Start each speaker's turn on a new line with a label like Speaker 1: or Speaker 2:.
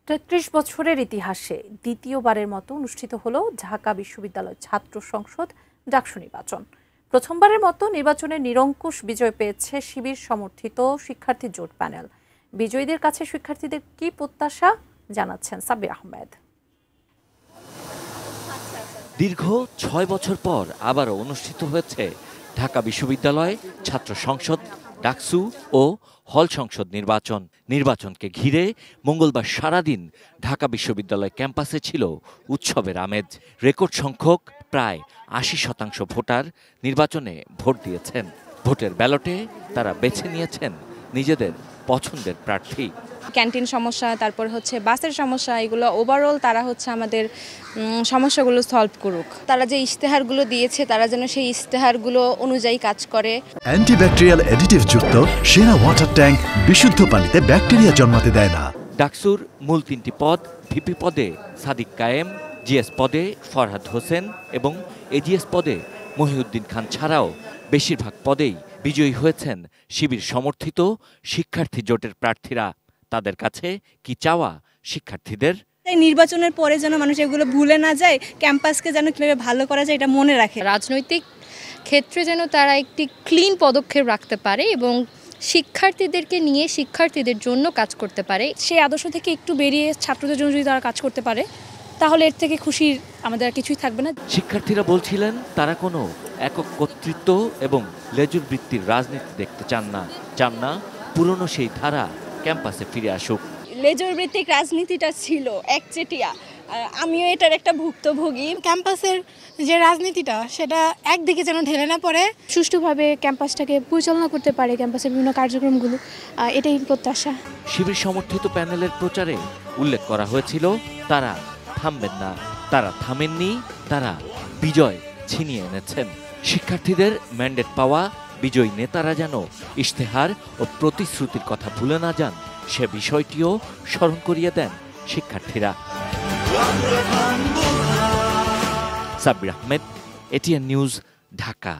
Speaker 1: ৩৩ বছরের ইতিহাসে দ্বিতীয়বারের মতো অনুষ্ঠিত হলো ঢাকা বিশ্ববিদ্যালয় ছাত্র সংসদ ডাকসু নির্বাচন। প্রথমবারের মতো নির্বাচনে নিরঙ্কুশ বিজয় পেয়েছে শিবির সমর্থিত শিক্ষার্থী জোট প্যানেল। বিজয়ীদের কাছে শিক্ষার্থীদের কি প্রত্যাশা জানাচ্ছেন সাব্বির আহমেদ।
Speaker 2: দীর্ঘ ৬ বছর পর আবারও অনুষ্ঠিত হয়েছে ঢাকা বিশ্ববিদ্যালয় ছাত্র সংসদ ডাকসু ও হল সংসদ নির্বাচনকে ঘিরে মঙ্গলবার সারাদিন ঢাকা বিশ্ববিদ্যালয় ক্যাম্পাসে ছিল উৎসবের আমেজ। রেকর্ড সংখ্যক প্রায় ৮০% ভোটার নির্বাচনে ভোট দিয়েছেন। ভোটের ব্যালটে তারা বেছে নিয়েছেন নিজেদের পছন্দের প্রার্থী।
Speaker 3: ক্যান্টিন সমস্যা, তারপর বাসের সমস্যা, এগুলো ওভারঅল তারা আমাদের সমস্যাগুলো সলভ করুক। তারা যে ইশতেহারগুলো দিয়েছে তারা যেন সেই ইশতেহারগুলো অনুযায়ী কাজ করে।
Speaker 4: অ্যান্টিব্যাকটেরিয়াল অ্যাডিটিভ যুক্ত সেরা ওয়াটার ট্যাঙ্ক বিশুদ্ধ পানিতে ব্যাকটেরিয়া জন্মাতে দেয় না।
Speaker 2: ডাকসুর মূল 3টি পদ ভিপি পদে সাদিক কায়েম, জিএস পদে ফরহাদ হোসেন এবং এজিএস পদে মহিউদ্দিন খান ছাড়াও বেশিরভাগ পদেই বিজয়ী হয়েছেন শিবির সমর্থিত শিক্ষার্থী জোটের প্রার্থীরা। তাদের কাছে কি চাওয়া শিক্ষার্থীদের?
Speaker 5: নির্বাচনের পরে যেন মানুষ এগুলো ভুলে না যায়, ক্যাম্পাসকে যেন কিভাবে ভালো করা যায় এটা মনে রাখে।
Speaker 6: রাজনৈতিক ক্ষেত্রে যেন তারা একটি ক্লিন পদক্ষেপ রাখতে পারে এবং শিক্ষার্থীদেরকে নিয়ে শিক্ষার্থীদের জন্য কাজ করতে পারে।
Speaker 5: সেই আদর্শ থেকে একটু বেরিয়ে ছাত্রদের জন্য যদি তারা কাজ করতে পারে তাহলে এর থেকে খুশির আমাদের আর কিছুই থাকবে না।
Speaker 2: শিক্ষার্থীরা বলছিলেন তারা কোনো একক কর্তৃত্ব এবং লেজুর বৃত্তির রাজনীতি দেখতে চান না পুরনো সেই ধারা ক্যাম্পাসে ফিরে আসুক।
Speaker 5: লেজর ভিত্তিক রাজনীতিটা ছিল একচেটিয়া, আমিও এটার একটা ভুক্তভোগী।
Speaker 7: ক্যাম্পাসের যে রাজনীতিটা সেটা একদিকে যেন ঢেলে না পড়ে,
Speaker 8: সুষ্ঠুভাবে ক্যাম্পাসটাকে পরিচালনা করতে পারে, ক্যাম্পাসের বিভিন্ন কার্যক্রমগুলো, এটাই প্রত্যাশা।
Speaker 2: শিবির সমর্থিত প্যানেলের প্রচারে উল্লেখ করা হয়েছিল তারা থামবেন না, তারা থামেননি, তারা বিজয় ছিনিয়ে এনেছেন। শিক্ষার্থীদের ম্যান্ডেট পাওয়া বিজয়ী নেতারা যেন ইশতেহার ও প্রতিশ্রুতির কথা ভুলে না যান সে বিষয়টিও স্মরণ করিয়ে দেন শিক্ষার্থীরা। Sabbir Ahmed, ATN news, Dhaka.